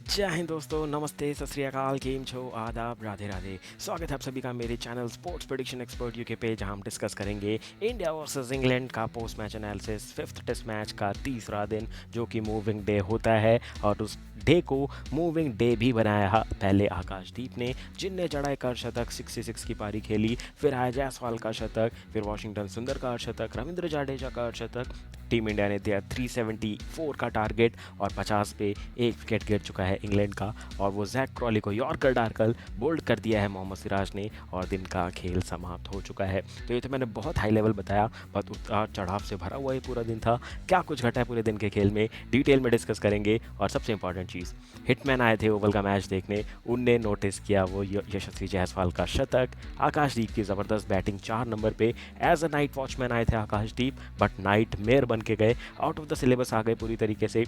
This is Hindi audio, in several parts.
जय हिंद दोस्तों, नमस्ते, सत श्री अकाल, केम छो, आदाब, राधे राधे। स्वागत है आप सभी का मेरे channel sports prediction expert UK पे, जहां हम डिस्कस करेंगे इंडिया वर्सेस इंग्लैंड का post match analysis, fifth test match का तीसरा दिन जो कि मूविंग डे होता है। और उस डे को मूविंग डे भी बनाया पहले आकाशदीप ने, जिनने चढ़ाई का शतक 66 की पारी खेली, फिर आया जायसवाल का शतक, फिर वॉशिंगटन सुंदर का शतक, रविंद्र जाडेजा का शतक। टीम इंडिया ने दिया 374 का टारगेट और 50 पे एक विकेट गिर चुका है इंग्लैंड का, और वो जैक क्रॉली को यॉर्कर डालकर बोल्ड कर दिया है मोहम्मद सिराज ने, और दिन का खेल समाप्त हो चुका है। तो ये तो मैंने बहुत हाई लेवल बताया, बहुत उतार चढ़ाव से भरा हुआ ये पूरा दिन था। क्या कुछ घटा है पूरे दिन के खेल में, डिटेल में डिस्कस करेंगे। और सबसे इंपॉर्टेंट चीज़, हिटमैन आए थे ओवल का मैच देखने, उनने नोटिस किया वो यशस्वी जायसवाल का शतक, आकाशदीप की ज़बरदस्त बैटिंग 4 नंबर पे। एज अ नाइट वॉचमैन आए थे आकाशदीप, बट नाइट मेयर बन के गए, आउट ऑफ द सिलेबस आ गए पूरी तरीके से।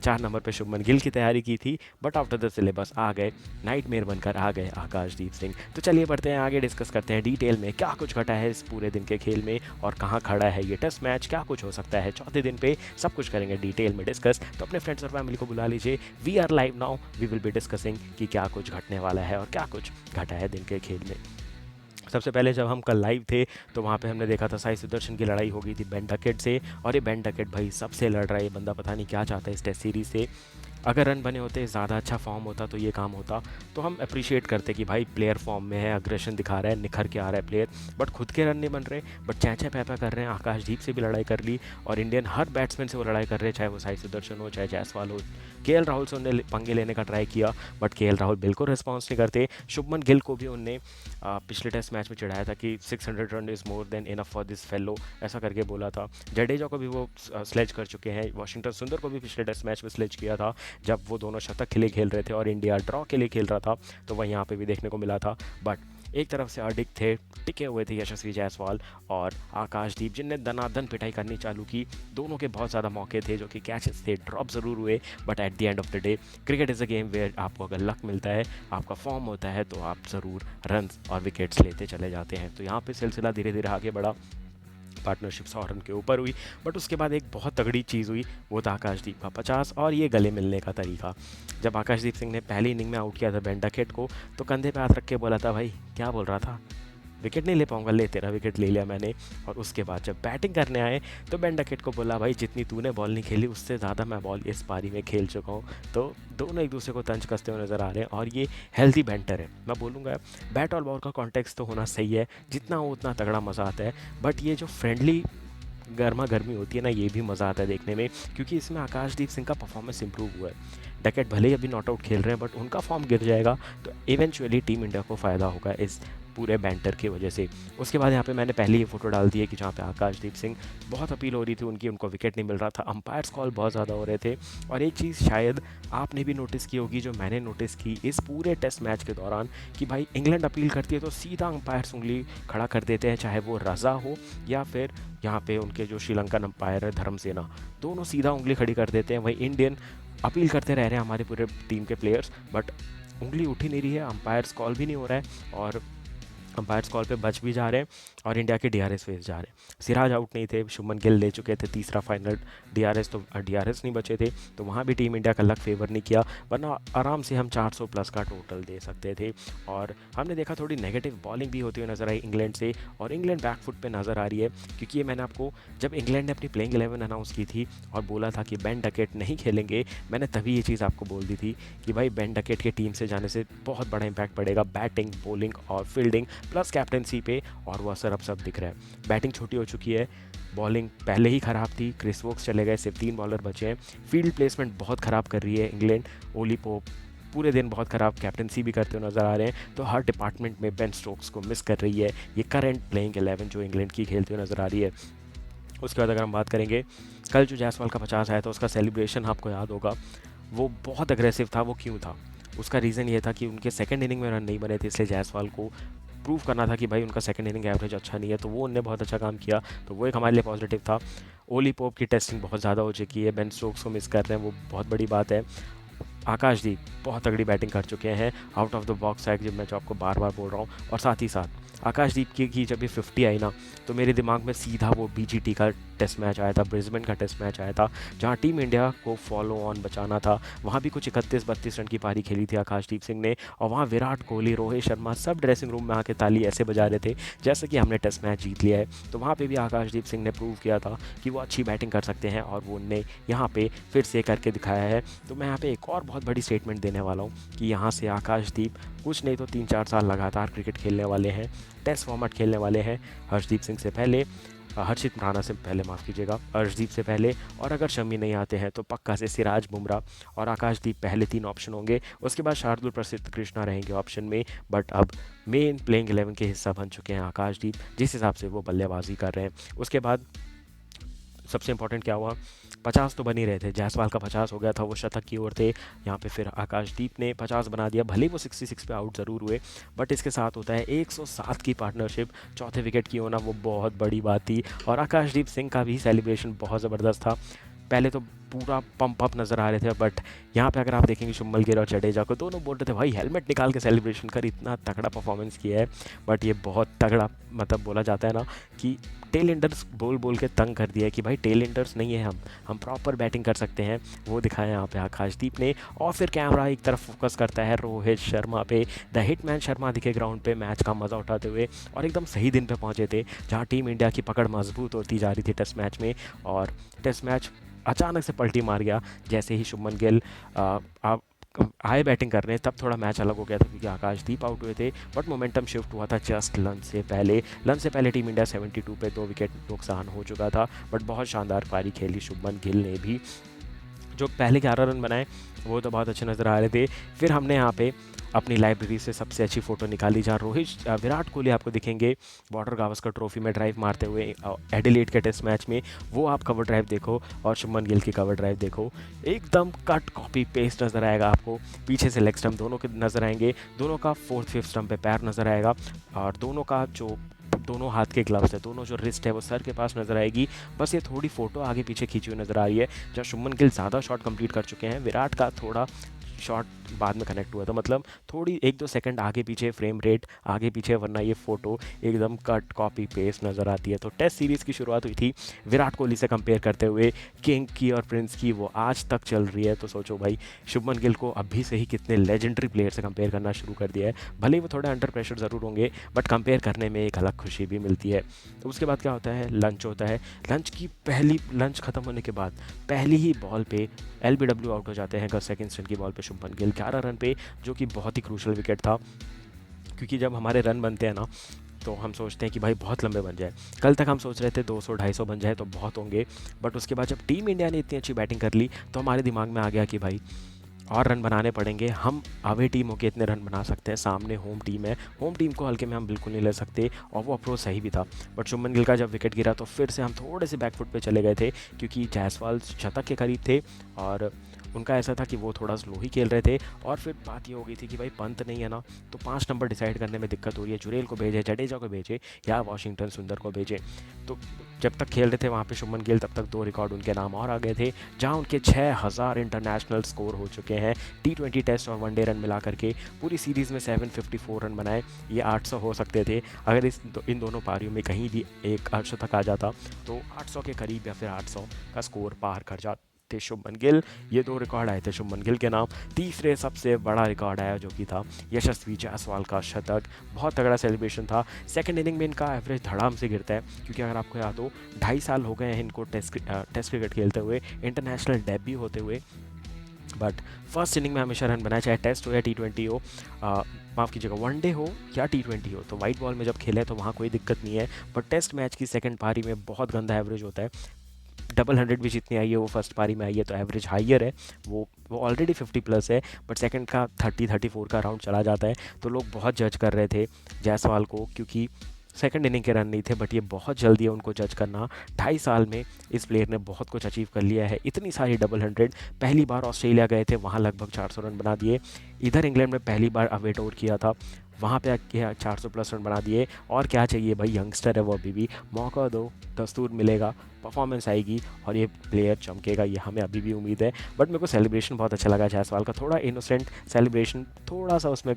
4 नंबर पे शुभमन गिल की तैयारी की थी, but out of the syllabus आ गए, नाइट मेयर बनकर आ गए आकाशदीप सिंह। तो चलिए बढ़ते हैं आगे, डिस्कस करते हैं डिटेल में क्या कुछ घटा है इस पूरे दिन के खेल में, और कहाँ खड़ा है ये टेस्ट मैच, क्या कुछ हो सकता है चौथे दिन पे, सब कुछ करेंगे डिटेल में डिस्कस। तो अपने फ्रेंड्स और फैमिली को बुला लीजिए, we are live now, we will be discussing कि क्या कुछ घटने वाला है और क्या कुछ घटा है दिन के खेल में। सबसे पहले जब हम कल लाइव थे तो वहाँ पे हमने देखा था साई सुदर्शन की लड़ाई हो गई थी बेन डकेट से, और ये बेन डकेट भाई सबसे लड़ रहा है, ये बंदा पता नहीं क्या चाहता है इस टेस्ट सीरीज़ से। अगर रन बने होते, ज़्यादा अच्छा फॉर्म होता तो ये काम होता, तो हम अप्रिशिएट करते कि भाई प्लेयर फॉर्म में है, अग्रेशन दिखा रहा है, निखर के आ रहा है प्लेयर, बट खुद के रन नहीं बन रहे, बट चैचा पैपा कर रहे हैं। आकाशदीप से भी लड़ाई कर ली, और इंडियन हर बैट्समैन से वो लड़ाई कर रहे हैं, चाहे वो साई सुदर्शन हो, चाहे जायसवाल हो। के राहुल से उन्होंने पंगे लेने का ट्राई किया, बट के राहुल बिल्कुल रिस्पॉन्स नहीं करते। शुभमन गिल को भी उनने पिछले टेस्ट मैच में चिढ़ाया था कि 600 run is more than enough for this fellow, ऐसा करके बोला था। जडेजा को भी वो स्लेज कर चुके हैं, वॉशिंगटन सुंदर को भी पिछले टेस्ट मैच में स्लेज किया था जब वो दोनों शतक के लिए खेल रहे थे और इंडिया ड्रॉ के लिए खेल रहा था, तो वह यहाँ पे भी देखने को मिला था। बट एक तरफ से अडिग थे, टिके हुए थे यशस्वी जायसवाल और आकाशदीप, जिनने दनादन पिटाई करनी चालू की। दोनों के बहुत ज़्यादा मौके थे जो कि कैचेस थे, ड्रॉप ज़रूर हुए, but at the end of the day cricket is a game where आपको अगर लक मिलता है, आपका फॉर्म होता है, तो आप ज़रूर रन और विकेट्स लेते चले जाते हैं। तो यहाँ पे सिलसिला धीरे धीरे आगे बढ़ा, पार्टनरशिप 100 रन के ऊपर हुई, बट उसके बाद एक बहुत तगड़ी चीज़ हुई, वो था आकाशदीप का 50 और ये गले मिलने का तरीका। जब आकाशदीप सिंह ने पहली इनिंग में आउट किया था बेन डकेट को, तो कंधे पे हाथ रख के बोला था, भाई क्या बोल रहा था, विकेट नहीं ले पाऊंगा, ले तेरा विकेट ले लिया मैंने। और उसके बाद जब बैटिंग करने आए तो बेन डकेट को बोला, भाई जितनी तूने बॉल नहीं खेली उससे ज़्यादा मैं बॉल इस पारी में खेल चुका हूँ। तो दोनों एक दूसरे को तंज कसते हुए नज़र आ रहे हैं, और ये हेल्दी बैंटर है। मैं बोलूँगा बैट और बॉल का कॉन्टेक्स्ट तो होना सही है, जितना हो उतना तगड़ा मज़ा आता है, बट ये जो फ्रेंडली गर्मा गर्मी होती है ना, ये भी मज़ा आता है देखने में, क्योंकि इसमें आकाशदीप सिंह का परफॉर्मेंस इंप्रूव हुआ है। डकेट भले ही अभी नॉट आउट खेल रहे हैं, बट उनका फॉर्म गिर जाएगा तो इवेंचुअली टीम इंडिया को फ़ायदा होगा इस पूरे बैंटर की वजह से। उसके बाद यहाँ पे मैंने पहले ही फोटो डाल दी है कि जहाँ पे आकाशदीप सिंह, बहुत अपील हो रही थी उनकी, उनको विकेट नहीं मिल रहा था, अंपायर्स कॉल बहुत ज़्यादा हो रहे थे। और एक चीज़ शायद आपने भी नोटिस की होगी, जो मैंने नोटिस की इस पूरे टेस्ट मैच के दौरान, कि भाई इंग्लैंड अपील करती है तो सीधा अंपायर्स उंगली खड़ा कर देते हैं, चाहे वो रज़ा हो या फिर यहाँ पे उनके जो श्रीलंकन अंपायर है धर्मसेना, दोनों सीधा उंगली खड़ी कर देते हैं। वही इंडियन अपील करते रह रहे हैं हमारे पूरे टीम के प्लेयर्स, बट उंगली उठ ही नहीं रही है, अंपायर्स कॉल भी नहीं हो रहा है, और अंपायर्स कॉल पे बच भी जा रहे हैं, और इंडिया के डीआरएस फेस जा रहे हैं। सिराज आउट नहीं थे, शुभमन गिल ले चुके थे तीसरा फाइनल डीआरएस, तो डीआरएस नहीं बचे थे, तो वहाँ भी टीम इंडिया का लक फेवर नहीं किया, वरना आराम से हम 400 प्लस का टोटल दे सकते थे। और हमने देखा थोड़ी नेगेटिव बॉलिंग भी होती हुई नजर आई इंग्लैंड से, और इंग्लैंड बैकफुट पे नज़र आ रही है, क्योंकि ये मैंने आपको, जब इंग्लैंड ने अपनी प्लेइंग 11 अनाउंस की थी और बोला था कि बेन डकेट नहीं खेलेंगे, मैंने तभी ये चीज़ आपको बोल दी थी कि भाई बेन डकेट के टीम से जाने से बहुत बड़ा इंपैक्ट पड़ेगा बैटिंग, बॉलिंग और फील्डिंग प्लस कैप्टनसी पे, और वो असर अब सब दिख रहा है। बैटिंग छोटी हो चुकी है, बॉलिंग पहले ही ख़राब थी, क्रिस वोक्स चले गए, सिर्फ 3 बॉलर बचे हैं, फील्ड प्लेसमेंट बहुत ख़राब कर रही है इंग्लैंड, ओली पोप पूरे दिन बहुत ख़राब कैप्टनसी भी करते हुए नज़र आ रहे हैं, तो हर डिपार्टमेंट में बेन स्टोक्स को मिस कर रही है ये करंट प्लेइंग 11 जो इंग्लैंड की खेलते हुए नज़र आ रही है। उसके बाद अगर हम बात करेंगे, कल जो जायसवाल का 50 आया था उसका सेलिब्रेशन आपको याद होगा, वो बहुत अग्रेसिव था। वो क्यों था? उसका रीज़न ये था कि उनके सेकंड इनिंग में रन नहीं बने थे, इसलिए जायसवाल को प्रूव करना था कि भाई उनका सेकंड इनिंग एवरेज अच्छा नहीं है, तो वो उनने बहुत अच्छा काम किया, तो वो एक हमारे लिए पॉजिटिव था। ओली पोप की टेस्टिंग बहुत ज़्यादा हो चुकी है, बेन स्टोक्स को मिस कर रहे हैं, वो बहुत बड़ी बात है। आकाशदीप बहुत तगड़ी बैटिंग कर चुके हैं, आउट ऑफ द बॉक्स है, जब मैं जो आपको बार बार बोल रहा हूँ। और साथ ही साथ आकाशदीप की जब भी 50 आई ना, तो मेरे दिमाग में सीधा वो बीजीटी का टेस्ट मैच आया था, ब्रिस्बेन का टेस्ट मैच आया था, जहाँ टीम इंडिया को फॉलो ऑन बचाना था। वहाँ भी कुछ 31-32 रन की पारी खेली थी आकाशदीप सिंह ने, और वहाँ विराट कोहली, रोहित शर्मा सब ड्रेसिंग रूम में आके ताली ऐसे बजा रहे थे जैसे कि हमने टेस्ट मैच जीत लिया है। तो वहाँ पे भी आकाशदीप सिंह ने प्रूव किया था कि वो अच्छी बैटिंग कर सकते हैं, और वो उनने यहाँ पे फिर से करके दिखाया है। तो मैं यहाँ पे एक और बहुत बड़ी स्टेटमेंट देने वाला हूँ कि यहाँ से आकाशदीप कुछ नहीं तो 3-4 साल लगातार क्रिकेट खेलने वाले हैं, टेस्ट फॉर्मेट खेलने वाले हैं, हर्षदीप सिंह से पहले, हर्षित राणा से पहले, माफ़ कीजिएगा, अर्शदीप से पहले। और अगर शमी नहीं आते हैं तो पक्का से सिराज, बुमराह और आकाशदीप पहले 3 ऑप्शन होंगे। उसके बाद शार्दुल प्रसिद्ध कृष्णा रहेंगे ऑप्शन में, बट अब मेन प्लेइंग 11 के हिस्सा बन चुके हैं आकाशदीप, जिस हिसाब से वो बल्लेबाजी कर रहे हैं। उसके बाद सबसे इंपॉर्टेंट क्या हुआ, 50 तो बन ही रहे थे, जायसवाल का 50 हो गया था, वो शतक की ओर थे। यहाँ पे फिर आकाशदीप ने 50 बना दिया, भले वो 66 पे आउट ज़रूर हुए, बट इसके साथ होता है 107 की पार्टनरशिप, चौथे विकेट की होना वो बहुत बड़ी बात थी। और आकाशदीप सिंह का भी सेलिब्रेशन बहुत ज़बरदस्त था। पहले तो पूरा पंप अप नज़र आ रहे थे, बट यहाँ पे अगर आप देखेंगे शुभमन गिल और जडेजा को, दोनों बोल रहे थे भाई हेलमेट निकाल के सेलिब्रेशन कर, इतना तगड़ा परफॉर्मेंस किया है। बट ये बहुत तगड़ा, मतलब बोला जाता है ना कि टेल एंडर्स बोल बोल के तंग कर दिया है कि भाई टेल एंडर्स नहीं है हम प्रॉपर बैटिंग कर सकते हैं, वो दिखाया यहाँ पे आकाशदीप ने। और फिर कैमरा एक तरफ फोकस करता है रोहित शर्मा पे, द हिटमैन शर्मा दिखे ग्राउंड पे मैच का मज़ा उठाते हुए, और एकदम सही दिन पे पहुँचे थे जहाँ टीम इंडिया की पकड़ मजबूत होती जा रही थी टेस्ट मैच में। और टेस्ट मैच अचानक से पलटी मार गया जैसे ही शुभमन गिल आप आए बैटिंग कर रहे हैं, तब थोड़ा मैच अलग हो गया था क्योंकि आकाशदीप आउट हुए थे। बट मोमेंटम शिफ्ट हुआ था जस्ट लंच से पहले टीम इंडिया 72 पे 2 विकेट नुकसान हो चुका था। बट बहुत शानदार पारी खेली शुभमन गिल ने भी, जो पहले 11 रन बनाए वो तो बहुत अच्छे नज़र आ रहे थे। फिर हमने यहाँ पे अपनी लाइब्रेरी से सबसे अच्छी फ़ोटो निकाली जहाँ विराट कोहली आपको दिखेंगे बॉर्डर गावस्कर ट्रॉफी में ड्राइव मारते हुए एडिलेड के टेस्ट मैच में, वो आप कवर ड्राइव देखो और शुभमन गिल की कवर ड्राइव देखो, एकदम कट कॉपी पेस्ट नज़र आएगा आपको। पीछे से लेग स्टंप दोनों के नज़र आएंगे, दोनों का 4th-5th स्टंप पे पैर नज़र आएगा, और दोनों का जो दोनों हाथ के ग्लव्स है, दोनों जो रिस्ट है वो सर के पास नज़र आएगी। बस ये थोड़ी फोटो आगे पीछे खींची हुई नज़र आ रही है, जहाँ शुभमन गिल ज़्यादा शॉट कंप्लीट कर चुके हैं, विराट का थोड़ा शॉट बाद में कनेक्ट हुआ था, मतलब थोड़ी 1-2 सेकंड आगे पीछे फ्रेम रेट आगे पीछे, वरना ये फ़ोटो एकदम कट कॉपी पेस्ट नज़र आती है। तो टेस्ट सीरीज़ की शुरुआत हुई थी विराट कोहली से कंपेयर करते हुए, किंग की और प्रिंस की, वो आज तक चल रही है। तो सोचो भाई शुभमन गिल को अभी से ही कितने लेजेंडरी प्लेयर से कंपेयर करना शुरू कर दिया है। भले ही वो थोड़ा अंडर प्रेशर ज़रूर होंगे, बट कंपेयर करने में एक अलग खुशी भी मिलती है। तो उसके बाद क्या होता है, लंच होता है। लंच ख़त्म होने के बाद पहली ही बॉल पे LBW आउट हो जाते हैं, सेकंड स्टैंड की बॉल पे शुभमन गिल 11 रन पे, जो कि बहुत ही क्रूशल विकेट था। क्योंकि जब हमारे रन बनते हैं ना तो हम सोचते हैं कि भाई बहुत लंबे बन जाए। कल तक हम सोच रहे थे 200-250 बन जाए तो बहुत होंगे, बट उसके बाद जब टीम इंडिया ने इतनी अच्छी बैटिंग कर ली तो हमारे दिमाग में आ गया कि भाई और रन बनाने पड़ेंगे, हम अवे टीम होकर इतने रन बना सकते हैं, सामने होम टीम है, होम टीम को हल्के में हम बिल्कुल नहीं ले सकते। और वो अप्रोच सही भी था। बट शुभमन गिल का जब विकेट गिरा तो फिर से हम थोड़े से बैकफुट पे चले गए थे, क्योंकि जायसवाल शतक के करीब थे और उनका ऐसा था कि वो थोड़ा स्लो ही खेल रहे थे। और फिर बात ये हो गई थी कि भाई पंत नहीं है ना, तो 5 नंबर डिसाइड करने में दिक्कत हो रही है, जुरेल को भेजे, जडेजा को भेजे या वाशिंगटन सुंदर को भेजे। तो जब तक खेल रहे थे वहाँ पे शुभमन गिल, तब तक 2 रिकॉर्ड उनके नाम और आ गए थे, जहाँ उनके 6000 इंटरनेशनल स्कोर हो चुके हैं, T20 टेस्ट और वनडे रन मिला करके। पूरी सीरीज़ में 754 रन बनाए, ये 800 हो सकते थे अगर इन दोनों पारियों में कहीं भी एक अर्धशतक आ जाता, तो 800 के करीब या फिर 800 का स्कोर पार कर जाते थे शुभमन गिल। ये 2 रिकॉर्ड आए थे शुभमन गिल के नाम। तीसरे सबसे बड़ा रिकॉर्ड आया जो कि था यशस्वी जायसवाल का शतक, बहुत तगड़ा सेलिब्रेशन था। सेकंड इनिंग में इनका एवरेज धड़ाम से गिरता है, क्योंकि अगर आपको याद हो 2.5 साल हो गए हैं इनको टेस्ट क्रिकेट खेलते हुए, इंटरनेशनल डेब्यू होते हुए, बट फर्स्ट इनिंग में हमेशा रन बनाए, चाहे टेस्ट हो या T20 हो, माफ़ कीजिएगा वनडे हो या T20 हो। तो वाइट बॉल में जब खेले तो वहाँ कोई दिक्कत नहीं है, बट टेस्ट मैच की सेकंड पारी में बहुत गंदा एवरेज होता है। 100 भी जितनी आई है वो फर्स्ट पारी में आई है, तो एवरेज हाइयर है, वो ऑलरेडी 50+ है, बट सेकंड का 30-34 का राउंड चला जाता है। तो लोग बहुत जज कर रहे थे जायसवाल को, क्योंकि सेकंड इनिंग के रन नहीं थे, बट ये बहुत जल्दी है उनको जज करना। 2.5 साल में इस प्लेयर ने बहुत कुछ अचीव कर लिया है, इतनी सारी 100। पहली बार ऑस्ट्रेलिया गए थे, वहाँ लगभग 400 रन बना दिए। इधर इंग्लैंड में पहली बार अवे टूर किया था, वहाँ पे आके 400+ रन बना दिए। और क्या चाहिए भाई, यंगस्टर है वो अभी भी, मौका दो, दस्तूर मिलेगा, परफॉर्मेंस आएगी और ये प्लेयर चमकेगा, ये हमें अभी भी उम्मीद है। बट मेरे को सेलिब्रेशन बहुत अच्छा लगा जायसवाल का, थोड़ा इनोसेंट सेलिब्रेशन, थोड़ा सा उसमें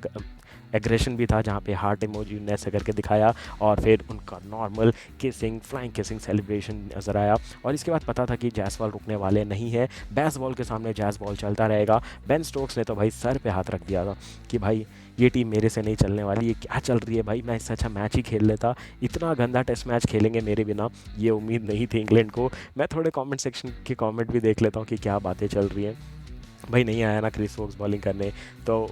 एग्रेशन भी था, जहाँ पे हार्ट इमोजी ने ऐसे करके दिखाया और फिर उनका normal kissing, flying kissing celebration नज़र आया। और इसके बाद पता था कि जायसवाल रुकने वाले नहीं है, बेस बॉल के सामने जैस बॉल चलता रहेगा। बेन स्टोक्स ने तो भाई सर पे हाथ रख दिया था कि भाई ये टीम मेरे से नहीं चलने वाली, ये क्या चल रही है भाई, मैं इससे अच्छा मैच ही खेल लेता, इतना गंदा टेस्ट मैच खेलेंगे मेरे बिना, ये उम्मीद नहीं थी इंग्लैंड को। मैं थोड़े कमेंट सेक्शन के कमेंट भी देख लेता हूँ कि क्या बातें चल रही हैं। भाई नहीं आया ना क्रिस वोक्स बॉलिंग करने, तो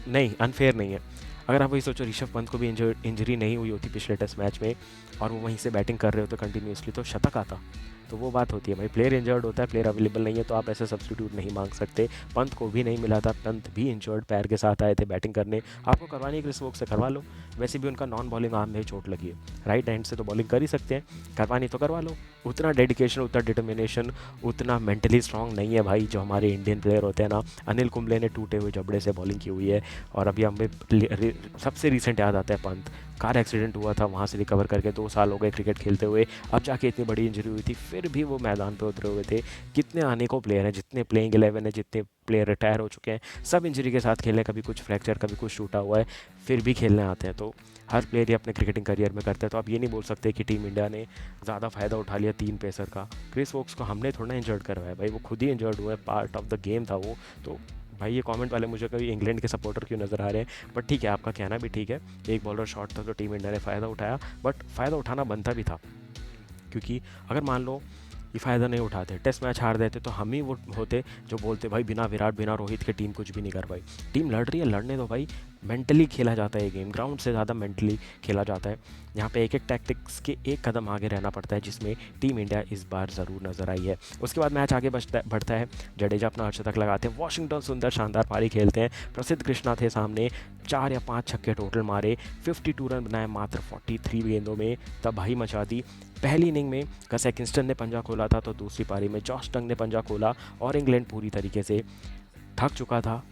नहीं, अनफेयर नहीं है। अगर आप वही सोचो, ऋषभ पंत को भी इंजरी नहीं हुई होती पिछले टेस्ट मैच में और वो वहीं से बैटिंग कर रहे हो तो कंटिन्यूसली, तो शतक आता। तो वो बात होती है भाई, प्लेयर इंजर्ड होता है, प्लेयर अवेलेबल नहीं है, तो आप ऐसे सब्स्टिट्यूट नहीं मांग सकते। पंत को भी नहीं मिला था, पंत भी इंजर्ड पैर के साथ आए थे बैटिंग करने, आपको करवानी है क्रिस वोक्स से करवा लो। वैसे भी उनका नॉन बॉलिंग आर्म में चोट लगी है, राइट हैंड से तो बॉलिंग कर ही सकते हैं, करवानी तो करवा लो। उतना डेडिकेशन, उतना डिटर्मिनेशन, उतना मेंटली स्ट्रांग नहीं है भाई जो हमारे इंडियन प्लेयर होते हैं ना। अनिल कुंबले ने टूटे हुए जबड़े से बॉलिंग की हुई है। और अभी हमें सबसे रिसेंट याद आता है पंत, कार एक्सीडेंट हुआ था, वहाँ से रिकवर करके 2 साल हो गए क्रिकेट खेलते हुए, अब जाके इतनी बड़ी इंजरी हुई थी, फिर भी वो मैदान पे उतरे हुए थे। कितने अनेकों प्लेयर हैं, जितने प्लेइंग 11 है, जितने प्लेयर रिटायर हो चुके हैं, सब इंजरी के साथ खेले, कभी कुछ फ्रैक्चर, कभी कुछ टूटा हुआ है, फिर भी खेलने आते हैं। तो हर प्लेयर ही अपने क्रिकेटिंग करियर में करते हैं, तो आप ये नहीं बोल सकते कि टीम इंडिया ने ज़्यादा फ़ायदा उठा लिया 3 पेसर का। क्रिस वोक्स को हमने थोड़ा इंजर्ड करवाया भाई, वो खुद ही इंजर्ड हुआ है, पार्ट ऑफ द गेम था वो। तो भाई ये कमेंट वाले मुझे कभी इंग्लैंड के सपोर्टर क्यों नज़र आ रहे हैं, बट ठीक है, आपका कहना भी ठीक है, एक बॉलर शॉट था तो टीम इंडिया ने फ़ायदा उठाया, बट फ़ायदा उठाना बनता भी था। क्योंकि अगर मान लो ये फ़ायदा नहीं उठाते, टेस्ट मैच हार देते, तो हम ही वो होते जो बोलते भाई बिना विराट, बिना रोहित के टीम कुछ भी नहीं कर पाई। टीम लड़ रही है, लड़ने दो भाई, मेंटली खेला जाता है ये गेम, ग्राउंड से ज़्यादा मेंटली खेला जाता है। यहाँ पे एक एक टैक्टिक्स के एक कदम आगे रहना पड़ता है, जिसमें टीम इंडिया इस बार ज़रूर नजर आई है। उसके बाद मैच आगे बढ़ता है, जडेजा अपना अर्धशतक लगाते हैं, वॉशिंगटन सुंदर शानदार पारी खेलते हैं, प्रसिद्ध कृष्णा थे सामने, 4 या 5 छक्के टोटल मारे, 52 रन बनाए मात्र 43 गेंदों में, तबाही मचा दी। पहली इनिंग में कसे किंगस्टन ने पंजा खोला था, तो दूसरी पारी में जॉश टंग ने पंजा खोला और इंग्लैंड पूरी तरीके से थक चुका था,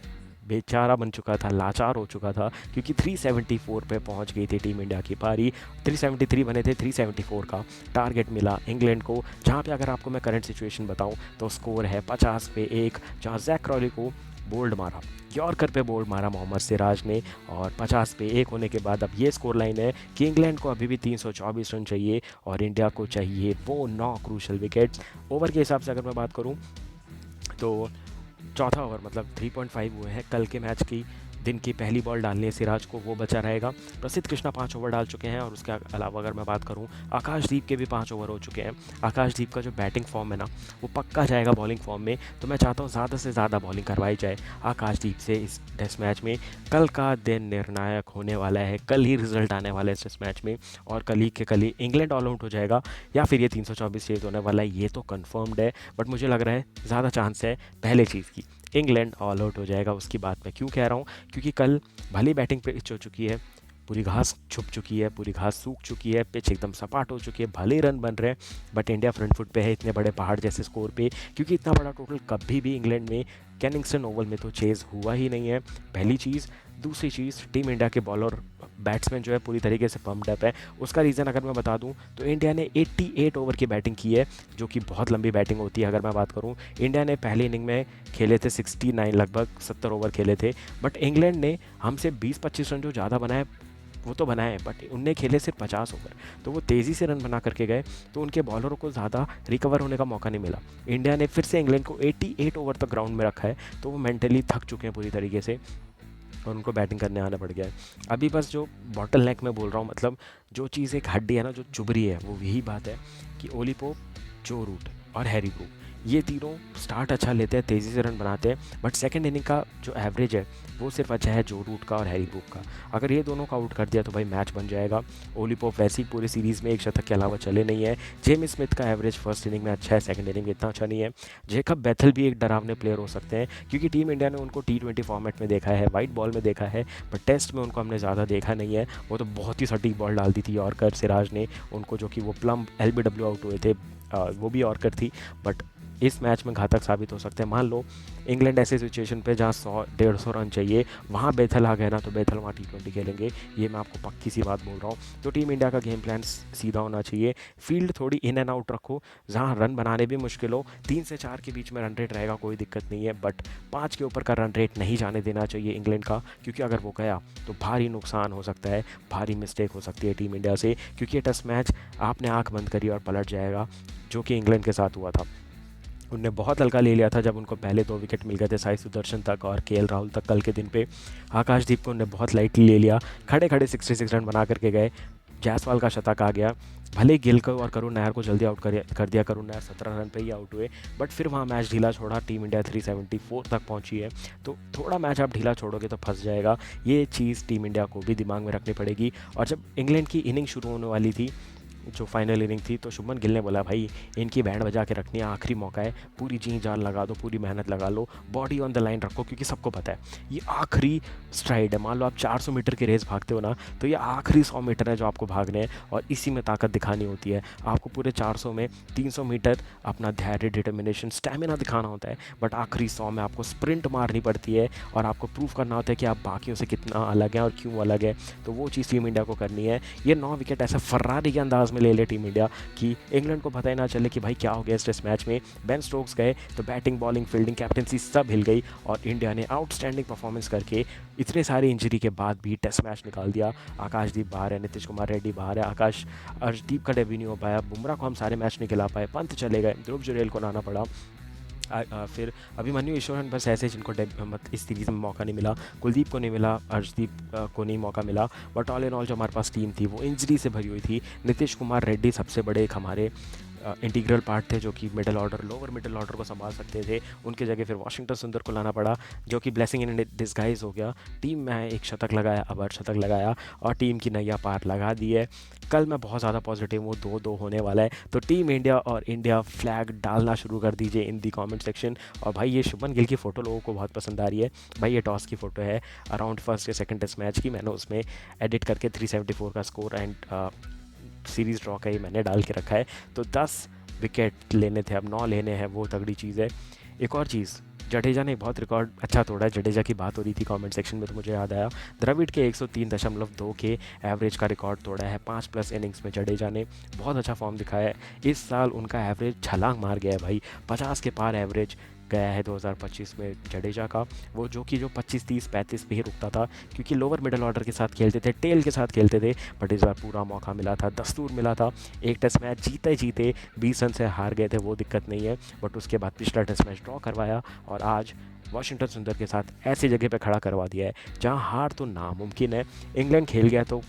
बेचारा बन चुका था, लाचार हो चुका था, क्योंकि 374 पे पहुंच गई थी टीम इंडिया की पारी। 373 बने थे, 374 का टारगेट मिला इंग्लैंड को, जहां पे अगर आपको मैं करंट सिचुएशन बताऊं तो स्कोर है 50 पे 1, जहां जैक क्रॉली को बोल्ड मारा, यॉर्कर पे बोल्ड मारा मोहम्मद सिराज ने, और 50 पे 1 होने के बाद अब ये स्कोर लाइन है कि इंग्लैंड को अभी भी 324 रन चाहिए और इंडिया को चाहिए वो 9 क्रूशल विकेट्स। ओवर के हिसाब से अगर मैं बात करूँ तो चौथा ओवर मतलब 3.5 हुए हैं, कल के मैच की दिन की पहली बॉल डालनी है सिराज को, वो बचा रहेगा। प्रसिद्ध कृष्णा 5 ओवर डाल चुके हैं, और उसके अलावा अगर मैं बात करूं, आकाशदीप के भी 5 ओवर हो चुके हैं। आकाशदीप का जो बैटिंग फॉर्म है ना, वो पक्का जाएगा बॉलिंग फॉर्म में, तो मैं चाहता हूं ज़्यादा से ज़्यादा बॉलिंग करवाई जाए आकाशदीप से इस टेस्ट मैच में। कल का दिन निर्णायक होने वाला है, कल ही रिजल्ट आने वाला है इस टेस्ट मैच में, और कल ही के कल ही इंग्लैंड ऑल आउट हो जाएगा या फिर ये 324 चेज होने वाला है, ये तो कन्फर्म्ड है। बट मुझे लग रहा है ज़्यादा चांस है पहले चीज़ की, इंग्लैंड ऑल आउट हो जाएगा। उसकी बात मैं क्यों कह रहा हूँ, क्योंकि कल भली बैटिंग पिच हो चुकी है, पूरी घास छुप चुकी है, पूरी घास सूख चुकी है, पिच एकदम सपाट हो चुकी है, भले रन बन रहे हैं, बट इंडिया फ्रंट फुट पे है इतने बड़े पहाड़ जैसे स्कोर पे, क्योंकि इतना बड़ा टोटल कभी भी इंग्लैंड में कैनिंगस्टन ओवल में तो चेज़ हुआ ही नहीं है, पहली चीज़। दूसरी चीज़, टीम इंडिया के बॉलर बैट्समैन जो है पूरी तरीके से पम्प्ड अप है। उसका रीज़न अगर मैं बता दूं तो इंडिया ने 88 ओवर की बैटिंग की है, जो कि बहुत लंबी बैटिंग होती है। अगर मैं बात करूं, इंडिया ने पहली इनिंग में खेले थे 69, लगभग 70 ओवर खेले थे, बट इंग्लैंड ने हमसे 20-25 रन जो ज़्यादा बनाए वो तो बनाए, बट उनने खेले सिर्फ 50 ओवर, तो वो तेज़ी से रन बना करके गए, तो उनके बॉलरों को ज़्यादा रिकवर होने का मौका नहीं मिला। इंडिया ने फिर से इंग्लैंड को 88 ओवर तक ग्राउंड में रखा है, तो वो मेंटली थक चुके हैं पूरी तरीके से और उनको बैटिंग करने आना पड़ गया है। अभी बस जो बॉटल नेक में बोल रहा हूँ, मतलब जो चीज़ एक हड्डी है ना जो चुभ रही है, वो यही बात है कि ओली पोप, जो रूट और हैरी ब्रूक, ये तीनों स्टार्ट अच्छा लेते हैं, तेज़ी से रन बनाते हैं, बट सेकंड इनिंग का जो एवरेज है वो सिर्फ अच्छा है जो रूट का और हैरी ब्रूक का। अगर ये दोनों का आउट कर दिया तो भाई मैच बन जाएगा। ओली पोप वैसे ही पूरी सीरीज़ में एक शतक के अलावा चले नहीं है। जेमी स्मिथ का एवरेज फर्स्ट इनिंग में अच्छा है, सेकंड इनिंग में इतना अच्छा नहीं है। जेकब बेथल भी एक डरावने प्लेयर हो सकते हैं, क्योंकि टीम इंडिया ने उनको T20 फॉर्मेट में देखा है, वाइट बॉल में देखा है, बट टेस्ट में उनको हमने ज़्यादा देखा नहीं है। वो तो बहुत ही सटीक बॉल डाल दी थी यॉर्कर सिराज ने उनको, जो कि वो प्लम LBW आउट हुए थे, वो भी यॉर्कर थी, बट इस मैच में घातक साबित हो सकते हैं। मान लो इंग्लैंड ऐसे सिचुएशन पे जहाँ 100-150 रन चाहिए, वहाँ बेथल आ गए ना, तो बेथल वहाँ T20 खेलेंगे। ये मैं आपको पक्की सी बात बोल रहा हूँ। तो टीम इंडिया का गेम प्लान सीधा होना चाहिए। फील्ड थोड़ी इन एंड आउट रखो, जहाँ रन बनाने भी मुश्किल हो। 3 से 4 के बीच में रन रेट रहेगा, कोई दिक्कत नहीं है, बट 5 के ऊपर का रन रेट नहीं जाने देना चाहिए इंग्लैंड का, क्योंकि अगर वो गया तो भारी नुकसान हो सकता है, भारी मिस्टेक हो सकती है टीम इंडिया से, क्योंकि ये टेस्ट मैच आपने आंख बंद करी और पलट जाएगा, जो कि इंग्लैंड के साथ हुआ था। उनने बहुत हल्का ले लिया था जब उनको पहले 2 विकेट मिल गए थे साई सुदर्शन तक और KL राहुल तक कल के दिन पे। आकाशदीप को उनने बहुत लाइटली ले लिया, खड़े खड़े 66 रन बना करके गए। जायसवाल का शतक आ गया, भले ही गिल को और करुण नायर को जल्दी आउट कर दिया, करुण नायर 17 रन पे ही आउट हुए, बट फिर वहाँ मैच ढीला छोड़ा। टीम इंडिया 374 तक पहुंची है, तो थोड़ा मैच आप ढीला छोड़ोगे तो फंस जाएगा। ये चीज़ टीम इंडिया को भी दिमाग में रखनी पड़ेगी। और जब इंग्लैंड की इनिंग शुरू होने वाली थी, जो फाइनल इनिंग थी, तो शुभमन गिल ने बोला भाई इनकी बैंड बजा के रखनी है, आखिरी मौका है, पूरी जी जान लगा दो, पूरी मेहनत लगा लो, बॉडी ऑन द लाइन रखो, क्योंकि सबको पता है ये आखिरी स्ट्राइड है। मान लो आप 400 मीटर की रेस भागते हो ना, तो ये आखिरी 100 मीटर है जो आपको भागने हैं, और इसी में ताकत दिखानी होती है आपको। पूरे 400 में 300 मीटर अपना धैर्य, डिटर्मिनेशन, स्टैमिना दिखाना होता है, बट आखिरी 100 में आपको स्प्रिंट मारनी पड़ती है और आपको प्रूव करना होता है कि आप बाकियों से कितना अलग हैं और क्यों अलग है। तो वो चीज़ टीम इंडिया को करनी है। ये 9 विकेट ऐसा फर्रारी के अंदाज में ले ले टीम इंडिया कि इंग्लैंड को पता ही ना चले कि भाई क्या हो गया इस टेस्ट मैच में। बेन स्टोक्स गए तो बैटिंग, बॉलिंग, फील्डिंग, कैप्टनसी सब हिल गई, और इंडिया ने आउटस्टैंडिंग परफॉर्मेंस करके इतने सारे इंजरी के बाद भी टेस्ट मैच निकाल दिया। आकाशदीप बाहर है, नीतीश कुमार रेड्डी बाहर है, अर्शदीप का डेब्यू नहीं हो पाया, बुमराह को हम सारे मैच नहीं खिला पाए, पंत चले गए, ध्रुव जुरेल को लाना पड़ा। फिर अभिमन्यु ईश्वरन बस ऐसे जिनको इस सीरीज़ में मौका नहीं मिला, कुलदीप को नहीं मिला, अर्शदीप को नहीं मौका मिला, बट ऑल इन ऑल जो हमारे पास टीम थी वो इंजरी से भरी हुई थी। नीतीश कुमार रेड्डी सबसे बड़े एक हमारे इंटीग्रल पार्ट थे, जो कि middle order, lower middle order को संभाल सकते थे। उनके जगह फिर वाशिंगटन सुंदर को लाना पड़ा, जो कि ब्लेसिंग इन डिस्गाइज हो गया। टीम में एक शतक लगाया, अबर शतक लगाया, और टीम की नैया पार लगा दी है। कल मैं बहुत ज़्यादा पॉजिटिव हूँ, 2-2 होने वाला है। तो टीम इंडिया और इंडिया फ्लैग डालना शुरू कर दीजिए इन दी कमेंट सेक्शन। और भाई ये शुभमन गिल की फ़ोटो लोगों को बहुत पसंद आ रही है। भाई ये टॉस की फ़ोटो है अराउंड फर्स्ट या सेकंड टेस्ट मैच की, मैंने उसमें एडिट करके 374 का स्कोर एंड सीरीज़ ड्रॉ का ही मैंने डाल के रखा है। तो 10 विकेट लेने थे, अब 9 लेने हैं, वो तगड़ी चीज़ है। एक और चीज़, जडेजा ने बहुत रिकॉर्ड अच्छा तोड़ा है। जडेजा की बात हो रही थी कमेंट सेक्शन में, तो मुझे याद आया द्रविड़ के 103.2 के एवरेज का रिकॉर्ड तोड़ा है 5+ इनिंग्स में। जडेजा ने बहुत अच्छा फॉर्म दिखाया है इस साल, उनका एवरेज छलांग मार गया है भाई, 50 के पार एवरेज गया है 2025 में जडेजा का। वो जो कि 25, 30, 35 पे ही रुकता था, क्योंकि लोअर मिडिल ऑर्डर के साथ खेलते थे, टेल के साथ खेलते थे, बट इस बार पूरा मौका मिला था, दस्तूर मिला था। एक टेस्ट मैच जीते जीते 20 रन से हार गए थे, वो दिक्कत नहीं है, बट उसके बाद पिछला टेस्ट मैच ड्रॉ करवाया, और आज वाशिंगटन सुंदर के साथ ऐसी जगह पे खड़ा करवा दिया है जहां हार तो नामुमकिन है। इंग्लैंड खेल गया तो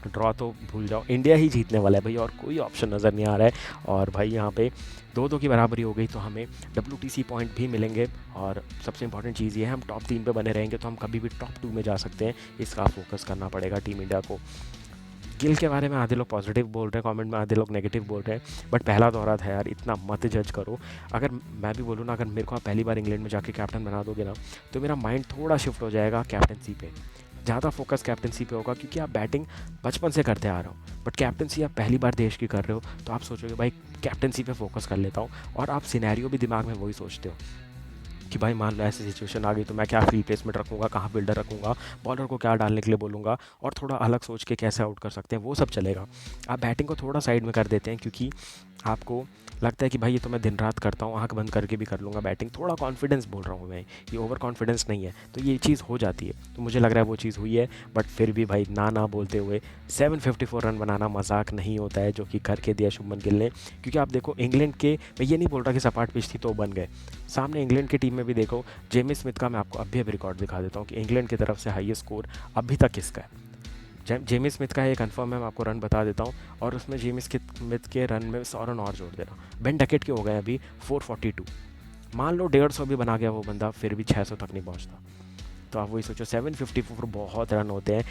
ड्रॉ तो भूल जाओ, इंडिया ही जीतने वाला है भाई, और कोई ऑप्शन नज़र नहीं आ रहा है। और भाई यहाँ पे 2-2 की बराबरी हो गई, तो हमें WTC पॉइंट भी मिलेंगे, और सबसे इंपॉर्टेंट चीज़ ये है हम टॉप 3 पे बने रहेंगे, तो हम कभी भी टॉप 2 में जा सकते हैं। इसका फोकस करना पड़ेगा टीम इंडिया को। गिल के बारे में आधे लोग पॉजिटिव बोल रहे हैं कमेंट में, आधे लोग नेगेटिव बोल रहे हैं, बट पहला दौरा था यार, इतना मत जज करो। अगर मैं भी बोलूँ ना, अगर मेरे को आप पहली बार इंग्लैंड में जाके कैप्टन बना दोगे ना, तो मेरा माइंड थोड़ा शिफ्ट हो जाएगा कैप्टनसी पे, ज़्यादा फोकस कैप्टनसी पे होगा, क्योंकि आप बैटिंग बचपन से करते आ रहे हो, बट कैप्टनसी आप पहली बार देश की कर रहे हो, तो आप सोचोगे भाई कैप्टनसी पे फोकस कर लेता हूँ, और आप सिनेरियो भी दिमाग में वही सोचते हो कि भाई मान लो ऐसी सिचुएशन आ गई तो मैं क्या फील्ड प्लेसमेंट रखूँगा, कहाँ फील्डर रखूँगा, बॉलर को क्या डालने के लिए बोलूँगा, और थोड़ा अलग सोच के कैसे आउट कर सकते हैं, वो सब चलेगा। आप बैटिंग को थोड़ा साइड में कर देते हैं, क्योंकि आपको लगता है कि भाई ये तो मैं दिन रात करता हूँ, आंख बंद करके भी कर लूँगा बैटिंग, थोड़ा कॉन्फिडेंस बोल रहा हूँ मैं, ये ओवर कॉन्फिडेंस नहीं है, तो ये चीज़ हो जाती है। तो मुझे लग रहा है वो चीज़ हुई है, बट फिर भी भाई ना बोलते हुए 754 रन बनाना मजाक नहीं होता है, जो कि करके दिया शुभमन गिल ने। क्योंकि आप देखो इंग्लैंड के, मैं ये नहीं बोल रहा कि सपाट पिच थी तो बन गए, सामने इंग्लैंड की टीम में भी देखो, जेमी स्मिथ का मैं आपको अभी रिकॉर्ड दिखा देता हूँ कि इंग्लैंड की तरफ से हाईएस्ट स्कोर अभी तक किसका है। जेमी स्मिथ का ये कंफर्म है, मैं आपको रन बता देता हूँ, और उसमें जेमी स्मिथ के रन में 100 रन और जोड़ देना। बेन डकेट के हो गए अभी 442, मान लो 150 भी बना गया वो बंदा, फिर भी 600 तक नहीं पहुँचता। तो आप वही सोचो, 754 बहुत रन होते हैं।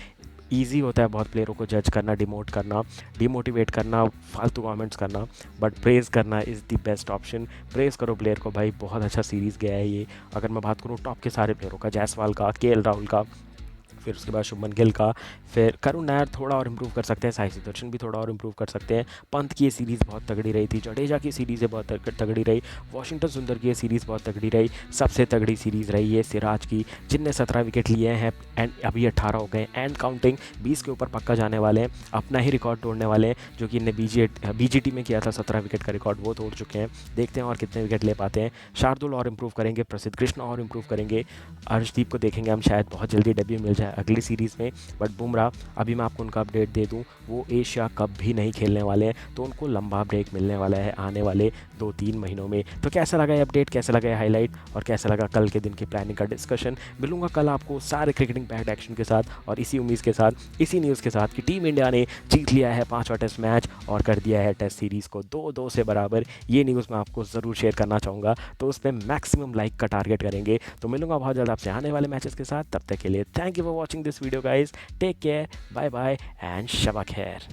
ईजी होता है बहुत प्लेयरों को जज करना, डिमोट करना, डिमोटिवेट करना, फालतू कमेंट्स करना, बट प्रेज़ करना is the best option. Praise करो प्लेयर को भाई, बहुत अच्छा सीरीज़ गया है ये। अगर मैं बात करूँ टॉप के सारे प्लेयरों का, जायसवाल का, KL राहुल का, फिर उसके बाद शुभमन गिल का, फिर करुण नायर थोड़ा और इम्प्रूव कर सकते हैं, साई सुदर्शन भी थोड़ा और इम्प्रूव कर सकते हैं। पंत की ये सीरीज़ बहुत तगड़ी रही थी, जडेजा की सीरीज़ बहुत तगड़ी रही, वॉशिंगटन सुंदर की ये सीरीज़ बहुत तगड़ी रही, सबसे तगड़ी सीरीज़ रही है सिराज की, जिनने 17 विकेट लिए हैं एंड अभी 18 हो गए एंड काउंटिंग, 20 के ऊपर पक्का जाने वाले हैं, अपना ही रिकॉर्ड तोड़ने वाले हैं जो कि इनने बीजीटी में किया था 17 विकेट का रिकॉर्ड, वो तोड़ चुके हैं। देखते हैं और कितने विकेट ले पाते हैं। शार्दुल और इम्प्रूव करेंगे, प्रसिद्ध कृष्णा और इम्प्रूव करेंगे, अर्शदीप को देखेंगे हम, शायद बहुत जल्दी डेब्यू मिल जाए अगली सीरीज़ में। बट बुमराह, अभी मैं आपको उनका अपडेट दे दूं, वो एशिया कप भी नहीं खेलने वाले हैं, तो उनको लंबा ब्रेक मिलने वाला है आने वाले 2-3 महीनों में। तो कैसा लगा ये अपडेट, कैसा लगा ये हाईलाइट, और कैसा लगा कल के दिन की प्लानिंग का डिस्कशन। मिलूंगा कल आपको सारे क्रिकेटिंग पैक्ड एक्शन के साथ और इसी उम्मीद के साथ, इसी न्यूज़ के साथ कि टीम इंडिया ने जीत लिया है 5वां टेस्ट मैच और कर दिया है टेस्ट सीरीज़ को 2-2 से बराबर। ये न्यूज़ मैं आपको ज़रूर शेयर करना चाहूँगा, तो उस पर मैक्सिमम लाइक का टारगेट करेंगे। तो मिलूंगा बहुत जल्द आपसे आने वाले मैचेस के साथ, तब तक के लिए thank you for watching this video guys, take care, bye bye and शबा खैर।